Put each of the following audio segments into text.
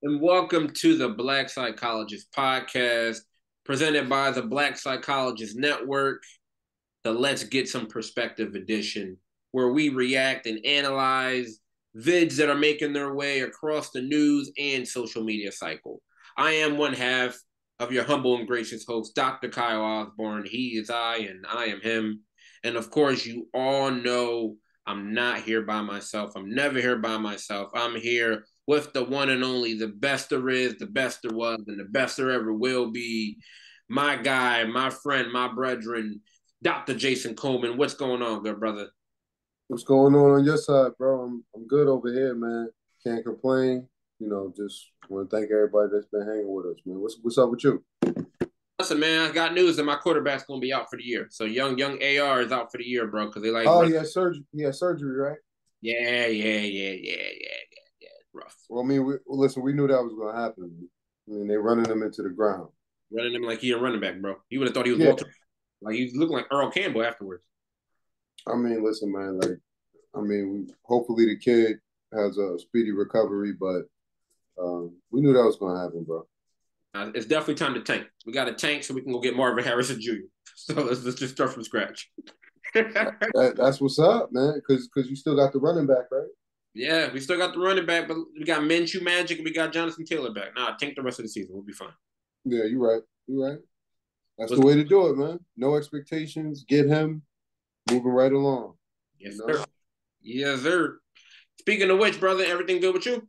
And welcome to the Black Psychologist podcast, presented by the Black Psychologist Network, the Let's Get Some Perspective edition, where we react and analyze vids that are making their way across the news and social media cycle. I am one half of your humble and gracious host, Dr. Kyle Osborne. He is I, and I am him. And of course, you all know I'm not here by myself. I'm never here by myself. I'm here with the one and only, the best there is, the best there was, and the best there ever will be. My guy, my friend, my brethren, Dr. Jason Coleman. What's going on, good brother? What's going on your side, bro? I'm good over here, man. Can't complain. Just want to thank everybody that's been hanging with us, man. What's up with you? Listen, man, I got news that my quarterback's gonna be out for the year. So young AR is out for the year, bro, because they like Oh, he had surgery. He had surgery, right? Yeah. Rough. Well, I mean, listen, we knew that was going to happen. I mean, they running him into the ground. Running him like he a running back, bro. You would have thought he was Yeah. Walter. Like he looked like Earl Campbell afterwards. I mean, listen, man. Hopefully the kid has a speedy recovery, but we knew that was going to happen, bro. It's definitely time to tank. We got to tank so we can go get Marvin Harrison Jr. So let's just start from scratch. That's what's up, man. Because you still got the running back, right? Yeah, we still got the running back, but we got Minshew Magic and we got Jonathan Taylor back. Nah, tank the rest of the season. We'll be fine. Yeah, you're right. You're right. That's the way to do it, man. No expectations. Get him moving right along. Yes, sir. Yes, sir. Speaking of which, brother, everything good with you?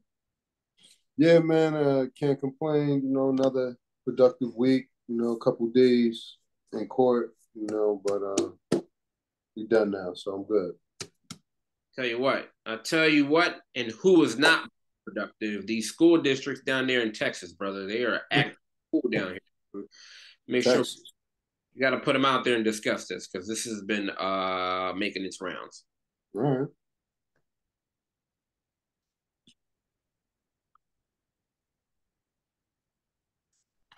Yeah, man. Can't complain. Another productive week. A couple days in court. But we done now, so I'm good. I tell you what, and who is not productive? These school districts down there in Texas, brother. They are acting cool down here. Make sure you got to put them out there and discuss this because this has been making its rounds. All right.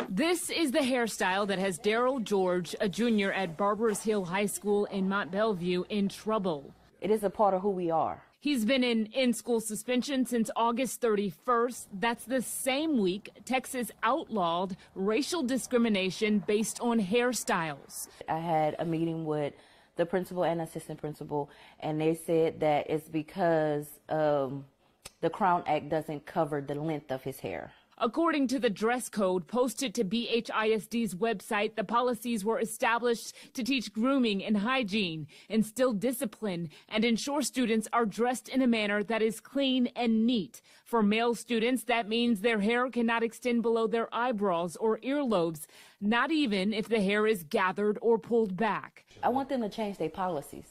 This is the hairstyle that has Daryl George, a junior at Barbers Hill High School in Mont Belvieu, in trouble. It is a part of who we are. He's been in school suspension since August 31st. That's the same week Texas outlawed racial discrimination based on hairstyles. I had a meeting with the principal and assistant principal, and they said that it's because the Crown Act doesn't cover the length of his hair. According to the dress code posted to BHISD's website, the policies were established to teach grooming and hygiene, instill discipline, and ensure students are dressed in a manner that is clean and neat. For male students, that means their hair cannot extend below their eyebrows or earlobes, not even if the hair is gathered or pulled back. I want them to change their policies.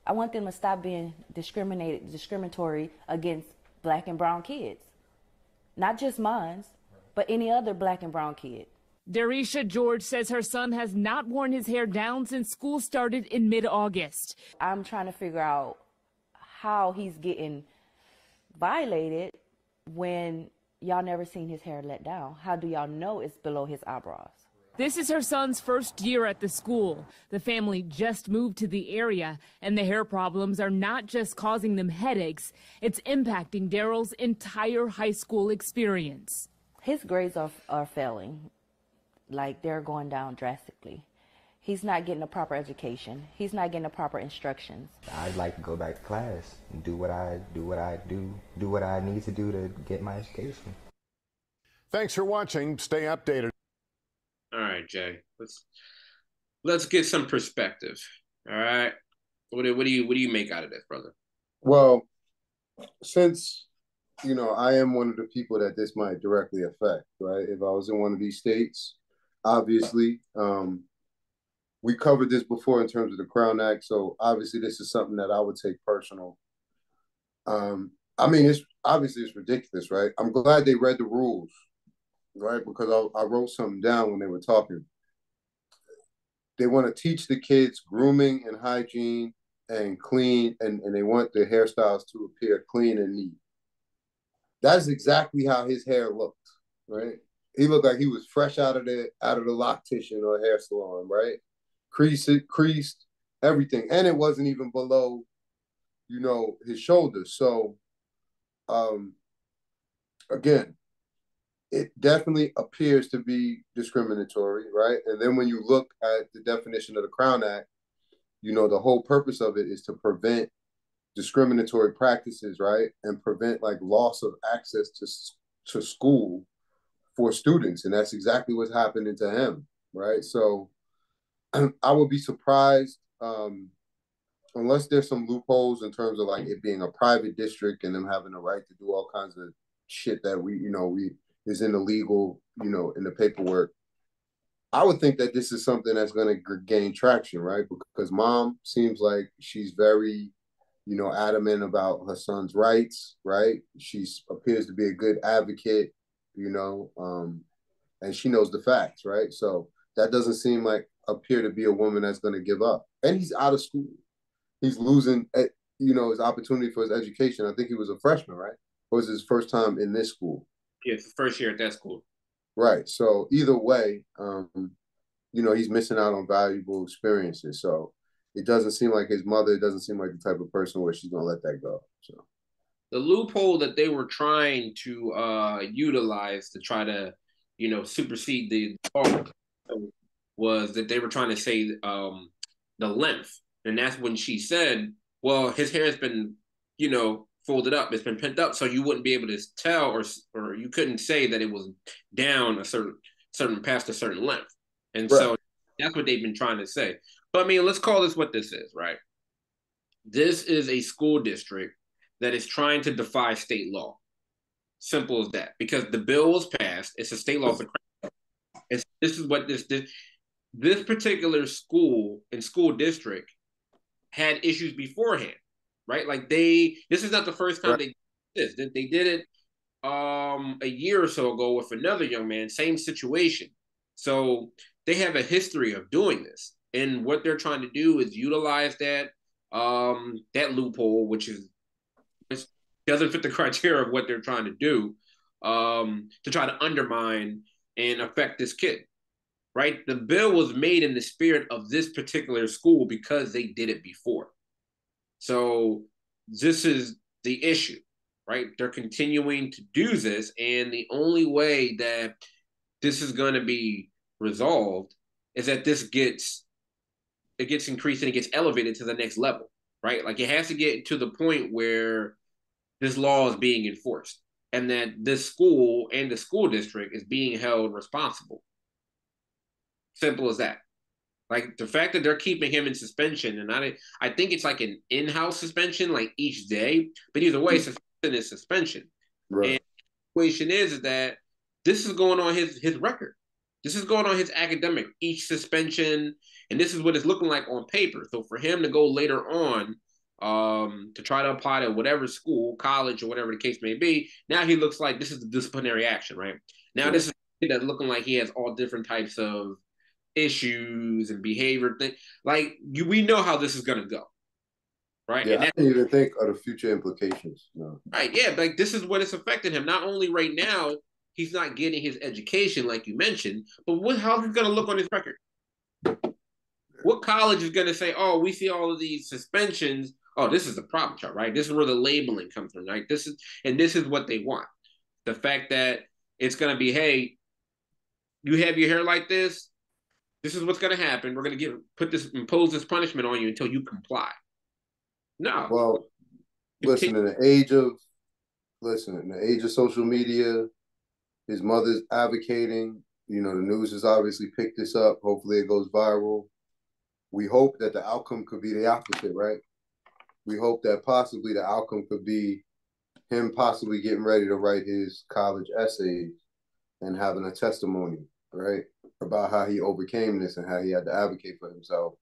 I want them to stop being discriminatory against black and brown kids. Not just mine, but any other black and brown kid. Darisha George says her son has not worn his hair down since school started in mid-August. I'm trying to figure out how he's getting violated when y'all never seen his hair let down. How do y'all know it's below his eyebrows? This is her son's first year at the school. The family just moved to the area, and the hair problems are not just causing them headaches. It's impacting Daryl's entire high school experience. His grades are failing. Like, they're going down drastically. He's not getting a proper education. He's not getting the proper instructions. I'd like to go back to class and do what I need to do to get my education. Thanks for watching. Stay updated. All right, Jay. Let's get some perspective. All right. What do you make out of this, brother? Well, since I am one of the people that this might directly affect, right? If I was in one of these states, obviously, we covered this before in terms of the Crown Act, so obviously this is something that I would take personal. It's ridiculous, right? I'm glad they read the rules. Right, because I wrote something down when they were talking. They want to teach the kids grooming and hygiene and clean, and they want their hairstyles to appear clean and neat. That's exactly how his hair looked, right? He looked like he was fresh out of the loctician or hair salon, right? Creased, everything, and it wasn't even below, his shoulders. So, again, it definitely appears to be discriminatory, right? And then when you look at the definition of the Crown Act, the whole purpose of it is to prevent discriminatory practices, right? And prevent like loss of access to school for students. And that's exactly what's happening to him, right? So I would be surprised, unless there's some loopholes in terms of like it being a private district and them having the right to do all kinds of shit that we is in the legal, in the paperwork. I would think that this is something that's going to gain traction, right? Because mom seems like she's very, adamant about her son's rights, right? She appears to be a good advocate, and she knows the facts, right? So that doesn't seem like appear to be a woman that's going to give up. And he's out of school. He's losing, his opportunity for his education. I think he was a freshman, right? Or was his first time in this school? Yeah, it's the first year at that school. Right. So either way, he's missing out on valuable experiences. So it doesn't seem like his mother doesn't seem like the type of person where she's gonna let that go. So the loophole that they were trying to utilize to try to, supersede the law was that they were trying to say the length. And that's when she said, well, his hair has been, folded up, it's been pent up, so you wouldn't be able to tell, or you couldn't say that it was down a certain past a certain length. And right. So that's what they've been trying to say. But I mean, let's call this what this is, right? This is a school district that is trying to defy state law. Simple as that. Because the bill was passed. It's a state law. This is what this particular school and school district had issues beforehand, right? Like this is not the first time they did this. They did it a year or so ago with another young man, same situation. So they have a history of doing this. And what they're trying to do is utilize that loophole, which doesn't fit the criteria of what they're trying to do, to try to undermine and affect this kid, right? The bill was made in the spirit of this particular school because they did it before. So this is the issue, right? They're continuing to do this, and the only way that this is going to be resolved is that this gets increased and it gets elevated to the next level, right? Like it has to get to the point where this law is being enforced and that this school and the school district is being held responsible. Simple as that. Like the fact that they're keeping him in suspension, and I think it's like an in-house suspension, like each day, but either way, suspension is suspension. Right. And the situation is that this is going on his record. This is going on his academic, each suspension, and this is what it's looking like on paper. So for him to go later on to try to apply to whatever school, college, or whatever the case may be, now he looks like this is the disciplinary action, right? Now this is that's looking like he has all different types of issues and behavior thing. Like we know how this is going to go, right? Yeah, and I didn't even think of the future implications. No. Right, yeah, like this is what it's affecting him. Not only right now, he's not getting his education, like you mentioned, but how's it going to look on his record? What college is going to say, oh, we see all of these suspensions. Oh, this is the problem chart, right? This is where the labeling comes from, right? This is what they want. The fact that it's going to be, hey, you have your hair like this. This is what's going to happen. We're going to impose this punishment on you until you comply. No. Well, listen, in the age of social media, his mother's advocating. The news has obviously picked this up. Hopefully it goes viral. We hope that the outcome could be the opposite, right? We hope that possibly the outcome could be him possibly getting ready to write his college essays and having a testimony, right, about how he overcame this and how he had to advocate for himself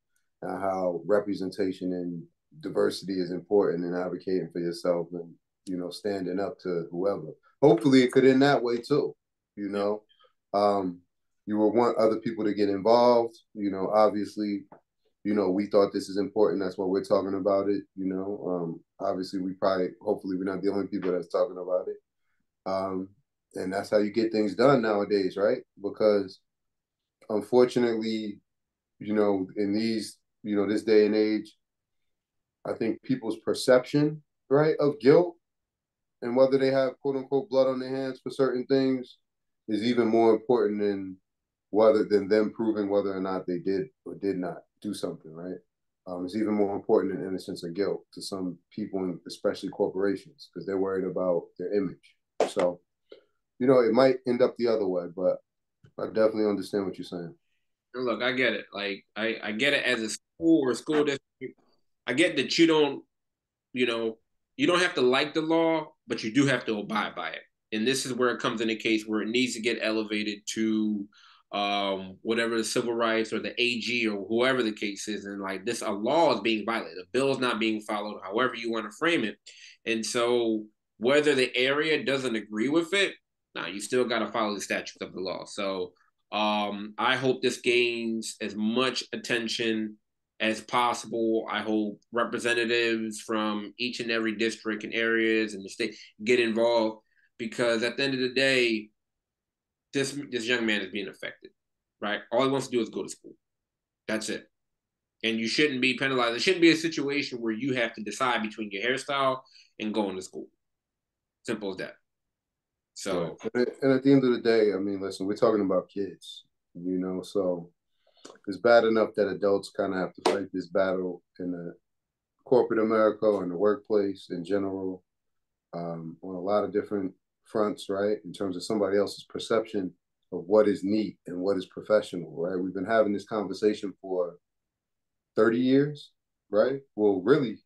and how representation and diversity is important and advocating for yourself and, standing up to whoever. Hopefully it could end that way too, You will want other people to get involved. Obviously, we thought this is important. That's why we're talking about it. Obviously hopefully we're not the only people that's talking about it. And that's how you get things done nowadays, right? Because unfortunately, in these, this day and age, I think people's perception, right, of guilt and whether they have quote unquote blood on their hands for certain things is even more important than them proving whether or not they did or did not do something, right? It's even more important than innocence or guilt to some people, especially corporations, because they're worried about their image. So, it might end up the other way, but I definitely understand what you're saying. And look, I get it. Like, I get it as a school or school district. I get that you know, you don't have to like the law, but you do have to abide by it. And this is where it comes in a case where it needs to get elevated to whatever the civil rights or the AG or whoever the case is. And like this, a law is being violated. A bill is not being followed, however you want to frame it. And so whether the area doesn't agree with it, now you still got to follow the statutes of the law. So I hope this gains as much attention as possible. I hope representatives from each and every district and areas in the state get involved, because at the end of the day, this young man is being affected, right? All he wants to do is go to school. That's it. And you shouldn't be penalized. It shouldn't be a situation where you have to decide between your hairstyle and going to school. Simple as that. So, and at the end of the day, I mean, listen, we're talking about kids, so it's bad enough that adults kind of have to fight this battle in the corporate America or in the workplace in general, on a lot of different fronts, right? In terms of somebody else's perception of what is neat and what is professional, right? We've been having this conversation for 30 years, right? Well, really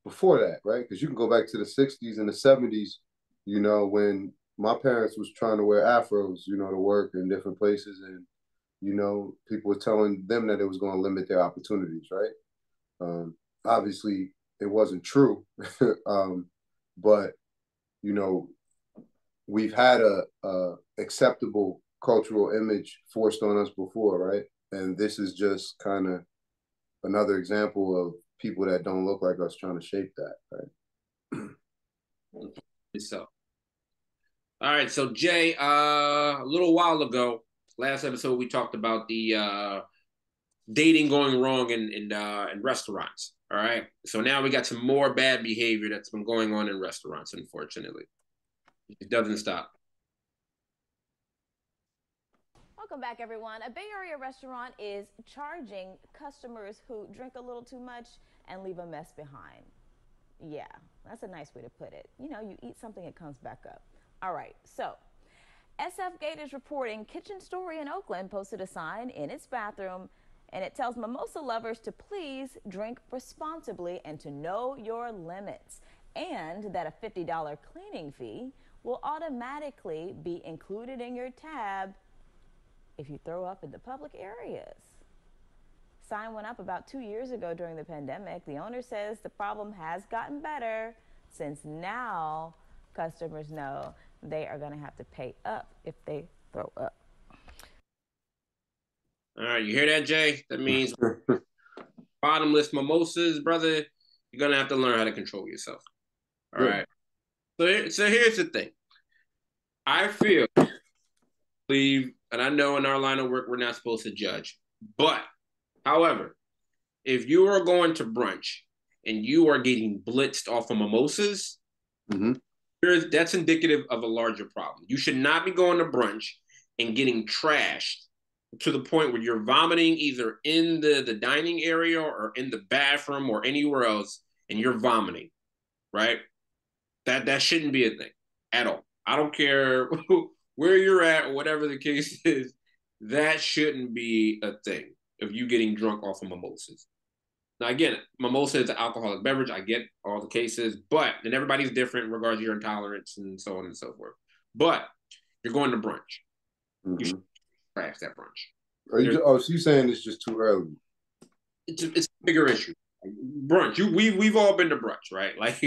before that, right? Because you can go back to the 60s and the 70s, when my parents was trying to wear afros, to work in different places, and people were telling them that it was going to limit their opportunities, right? Obviously, it wasn't true, but we've had a acceptable cultural image forced on us before, right? And this is just kind of another example of people that don't look like us trying to shape that, right? So, all right. So Jay, a little while ago, last episode, we talked about the dating going wrong in restaurants. All right. So now we got some more bad behavior that's been going on in restaurants, unfortunately. It doesn't stop. Welcome back, everyone. A Bay Area restaurant is charging customers who drink a little too much and leave a mess behind. Yeah, that's a nice way to put it. You eat something, it comes back up. All right, so SF Gate is reporting Kitchen Story in Oakland posted a sign in its bathroom, and it tells mimosa lovers to please drink responsibly and to know your limits, and that a $50 cleaning fee will automatically be included in your tab if you throw up in the public areas. Sign went up about 2 years ago during the pandemic. The owner says the problem has gotten better since now customers know they are going to have to pay up if they throw up. All right, you hear that, Jay? That means bottomless mimosas, brother. You're going to have to learn how to control yourself. All right. So here's the thing. I believe, and I know in our line of work, we're not supposed to judge. But, however, if you are going to brunch and you are getting blitzed off of mimosas, that's indicative of a larger problem. You should not be going to brunch and getting trashed to the point where you're vomiting either in the dining area or in the bathroom or anywhere else, and you're vomiting, right? That shouldn't be a thing at all. I don't care where you're at or whatever the case is. That shouldn't be a thing of you getting drunk off of mimosas. Now, again, mimosa is an alcoholic beverage. I get all the cases, and everybody's different in regards to your intolerance and so on and so forth. But you're going to brunch. You should crash that brunch. So you're saying it's just too early? It's a bigger issue. Brunch. We've all been to brunch, right? Like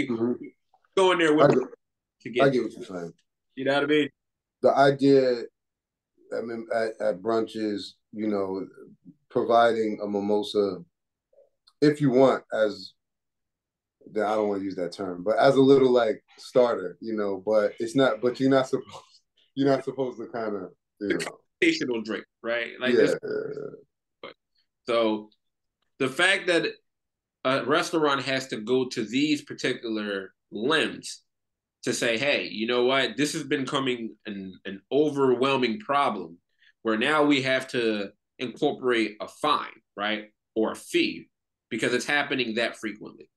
going there with I get what you're saying. You know what I mean? The idea, I mean, at brunch is, providing a mimosa, if you want, I don't want to use that term, but as a little like starter, but it's not, but you're not supposed to kind of, Occasional drink, right? Like So the fact that a restaurant has to go to these particular limbs to say, hey, you know what? This has been becoming an overwhelming problem where now we have to incorporate a fine, right? Or a fee because it's happening that frequently.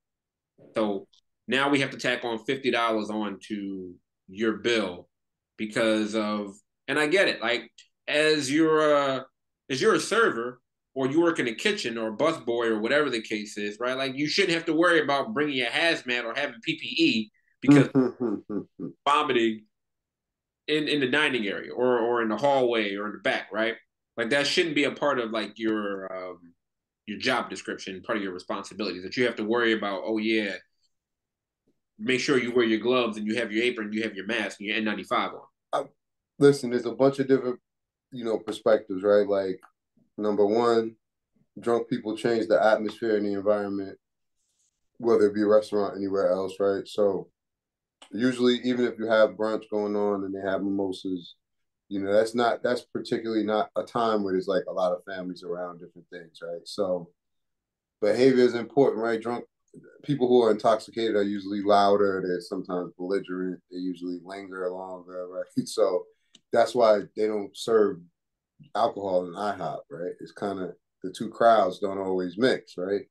So now we have to tack on $50 onto your bill because of, and I get it. Like as you're a server or you work in a kitchen or a busboy or whatever the case is, right? Like you shouldn't have to worry about bringing a hazmat or having PPE because vomiting in the dining area or in the hallway or in the back, right? Like that shouldn't be a part of like your job description, part of your responsibilities that you have to worry about. Oh yeah, make sure you wear your gloves and you have your apron, you have your mask and your N95 on. Listen, there's a bunch of different, perspectives, right? Like, number one, drunk people change the atmosphere and the environment, whether it be a restaurant, anywhere else, right? So usually, even if you have brunch going on and they have mimosas, that's particularly not a time where there's like a lot of families around different things, right? So behavior is important, right? Drunk people who are intoxicated are usually louder. They're sometimes belligerent. They usually linger longer, right? So that's why they don't serve alcohol in IHOP, right? It's kind of the two crowds don't always mix, right?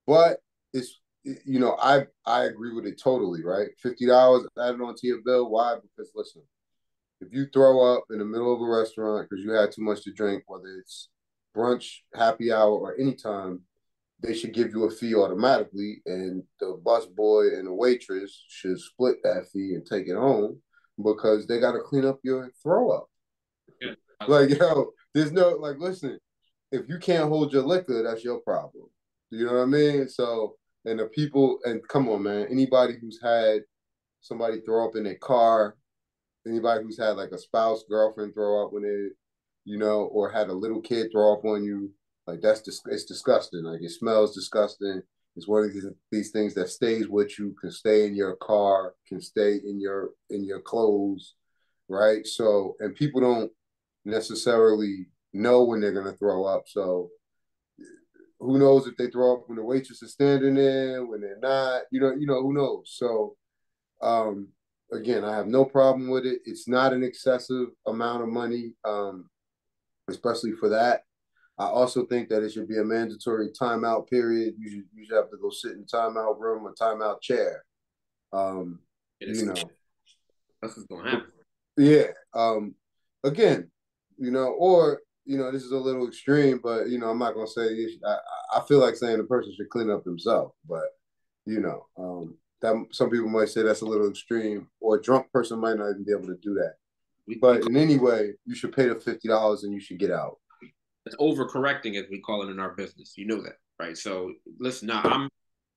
But it's I agree with it totally, right? $50 added onto your bill. Why? Because listen, if you throw up in the middle of a restaurant because you had too much to drink, whether it's brunch, happy hour, or any time, they should give you a fee automatically, and the bus boy and the waitress should split that fee and take it home because they got to clean up your throw up. Yeah. Like, there's no, like, listen, if you can't hold your liquor, that's your problem. You know what I mean? So, and the people, and come on, man, anybody who's had somebody throw up in their car, anybody who's had like a spouse, girlfriend throw up when they, or had a little kid throw up on you, like it's disgusting. Like it smells disgusting. It's one of these things that stays with you, can stay in your car, can stay in your clothes, right? So, and people don't necessarily know when they're gonna throw up. So who knows if they throw up when the waitress is standing there, when they're not, who knows? So again, I have no problem with it. It's not an excessive amount of money, especially for that. I also think that it should be a mandatory timeout period. You should have to go sit in timeout room or timeout chair. That's what's going to happen. Yeah. Again, or this is a little extreme, but I'm not gonna say. I feel like saying the person should clean up themselves, but that some people might say that's a little extreme, or a drunk person might not even be able to do that. But in any way, you should pay the $50 and you should get out. It's overcorrecting, as we call it in our business. You know that, right? So listen, now I'm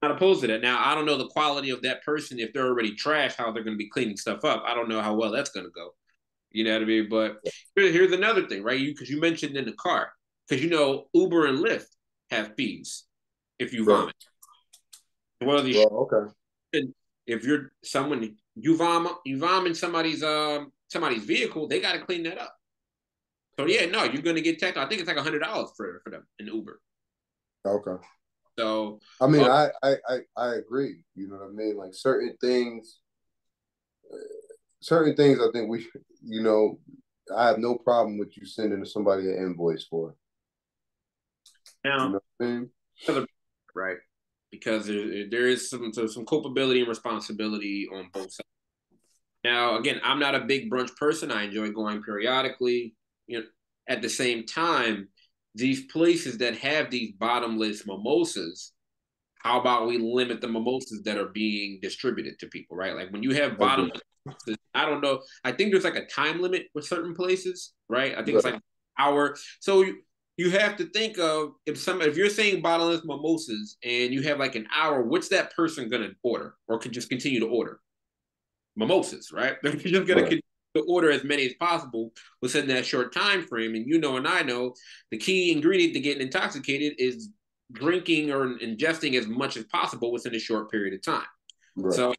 not opposed to that. Now I don't know the quality of that person if they're already trash, how they're going to be cleaning stuff up. I don't know how well that's going to go. You know what I mean? But here's another thing, right? Because you mentioned in the car, because Uber and Lyft have fees if you vomit. One of these. Okay. If you're someone you vomit somebody's vehicle, they got to clean that up. So yeah, no, you're gonna get taxed. I think it's like $100 for them in Uber. Okay. So I mean, I agree. You know what I mean? Like certain things. I think we, I have no problem with you sending somebody an invoice for. Now, you know what I mean? Right? Because there is some culpability and responsibility on both sides. Now, again, I'm not a big brunch person. I enjoy going periodically. At the same time, these places that have these bottomless mimosas, how about we limit the mimosas that are being distributed to people, right? Like when you have bottomless mimosas, I don't know. I think there's like a time limit with certain places, right? I think it's like an hour. So you have to think of if you're saying bottomless mimosas and you have like an hour, what's that person gonna order or could just continue to order? Mimosas, right? They're just gonna continue to order as many as possible within that short time frame. And and I know the key ingredient to getting intoxicated is drinking or ingesting as much as possible within a short period of time. Right. So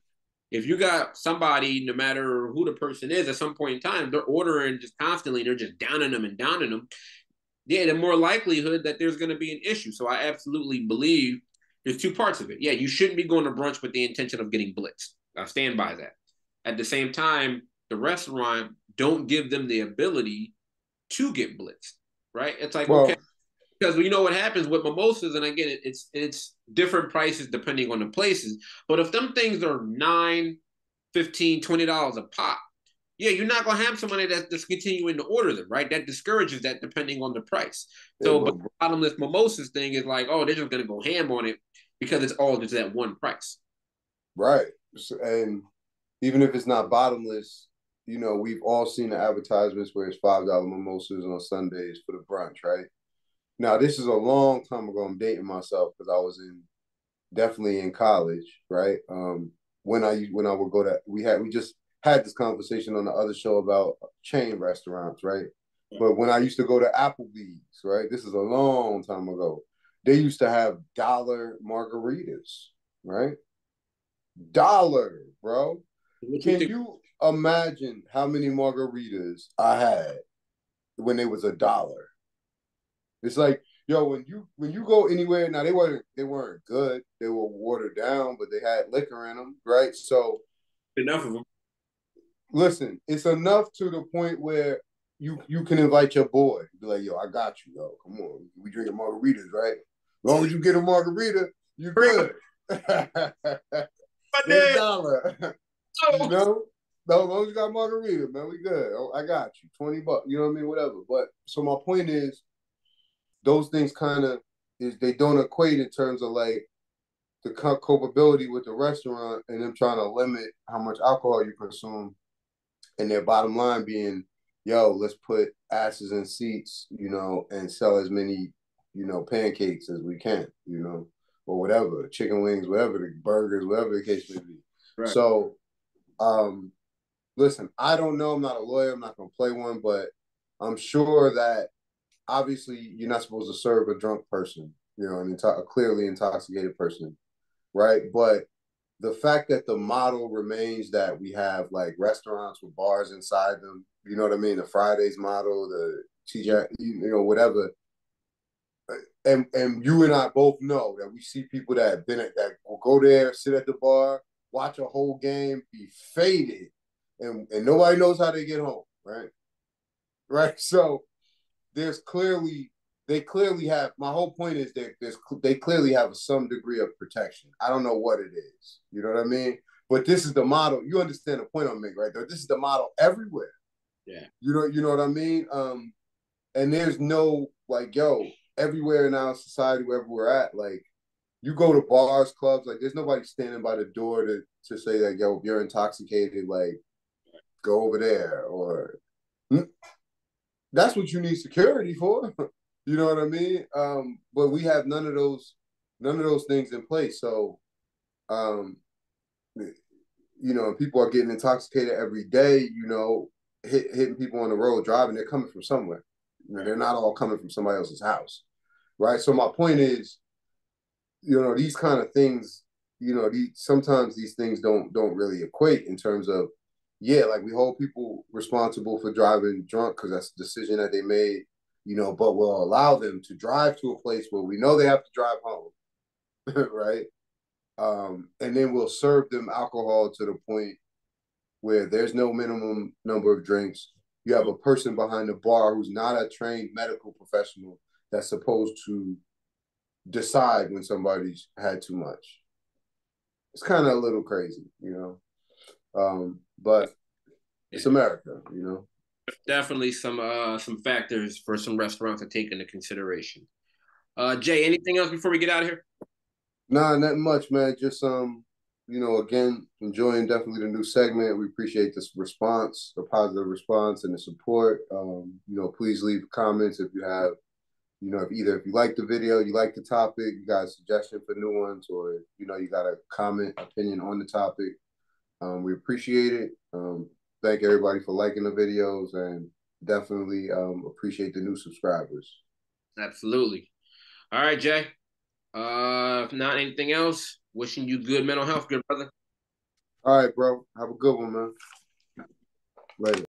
if you got somebody, no matter who the person is, at some point in time, they're ordering just constantly, they're just downing them. Yeah, the more likelihood that there's going to be an issue. So I absolutely believe There's two parts of it. Yeah, you shouldn't be going to brunch with the intention of getting blitzed. I stand by that. At the same time, the restaurant don't give them the ability to get blitzed, right? It's like, Well, okay, because you know what happens with mimosas, and again, it's different prices depending on the places. But if them things are $9, $15, $20 a pop, yeah, you're not gonna have somebody that's continuing to order them, right? That discourages that depending on the price. So, but the bottomless mimosas thing is like, oh, they're just gonna go ham on it because it's all just that one price. right. And even if it's not bottomless, you know, we've all seen the advertisements where it's $5 mimosas on Sundays for the brunch, right? Now, this is a long time ago. I'm dating myself because I was definitely in college, right? When I would go to we just had this conversation on the other show about chain restaurants, right? But when I used to go to Applebee's, right? This is a long time ago. They used to have dollar margaritas, right? Dollar, bro. Can you imagine how many margaritas I had when it was $1? It's like, yo, when you go anywhere, now they weren't good. They were watered down, but they had liquor in them, right? So Enough of them. listen, it's enough to the point where you can invite your boy. Be like, yo, I got you, yo. Come on. We drinking margaritas, right? As long as you get a margarita, you're good. It's $1. You know? No, as long as you got margarita, man, we good. Oh, I got you. $20. You know what I mean? Whatever. But so my point is, those things kind of they don't equate in terms of like the culpability with the restaurant and them trying to limit how much alcohol you consume, and their bottom line being, yo, let's put asses in seats, you know, and sell as many, you know, pancakes as we can, you know, or whatever, chicken wings, whatever, the burgers, whatever the case may be. Right. So, listen, I don't know. I'm not a lawyer. I'm not going to play one, but I'm sure that obviously you're not supposed to serve a drunk person, you know, a clearly intoxicated person, right? But the fact that the model remains that we have like restaurants with bars inside them, you know what I mean? The Fridays model, the TJ, you know, whatever. And you and I both know that we see people that have been that will go there, sit at the bar, watch a whole game, be faded, and nobody knows how they get home, right? Right. So they clearly have, my whole point is that they clearly have some degree of protection. I don't know what it is. You know what I mean? But this is the model. You understand the point I'm making, right? This is the model everywhere. Yeah. You know what I mean? And there's no like, yo, everywhere in our society, wherever we're at, like you go to bars, clubs, like there's nobody standing by the door to say that, yo, if you're intoxicated, like go over there, or that's what you need security for. You know what I mean? But we have none of those things in place. So, you know, people are getting intoxicated every day, you know, hitting people on the road driving. They're coming from somewhere. You know, they're not all coming from somebody else's house, right? So my point is, you know, these kind of things, you know, sometimes these things don't really equate in terms of, yeah, like we hold people responsible for driving drunk because that's a decision that they made, you know, but we'll allow them to drive to a place where we know they have to drive home, right? And then we'll serve them alcohol to the point where there's no minimum number of drinks. You have a person behind the bar who's not a trained medical professional that's supposed to decide when somebody's had too much. It's kind of a little crazy, you know, but it's America, you know. Definitely some factors for some restaurants to take into consideration. Jay, anything else before we get out of here? Nah, not much, man. Just you know, again, enjoying definitely the new segment. We appreciate this response, the positive response and the support. You know, please leave comments if you have, you know, if you like the video, you like the topic, you got a suggestion for new ones, or you know, you got a comment, opinion on the topic. We appreciate it. Thank everybody for liking the videos, and definitely appreciate the new subscribers. Absolutely. All right, Jay. If not anything else, wishing you good mental health, good brother. All right, bro. Have a good one, man. Later.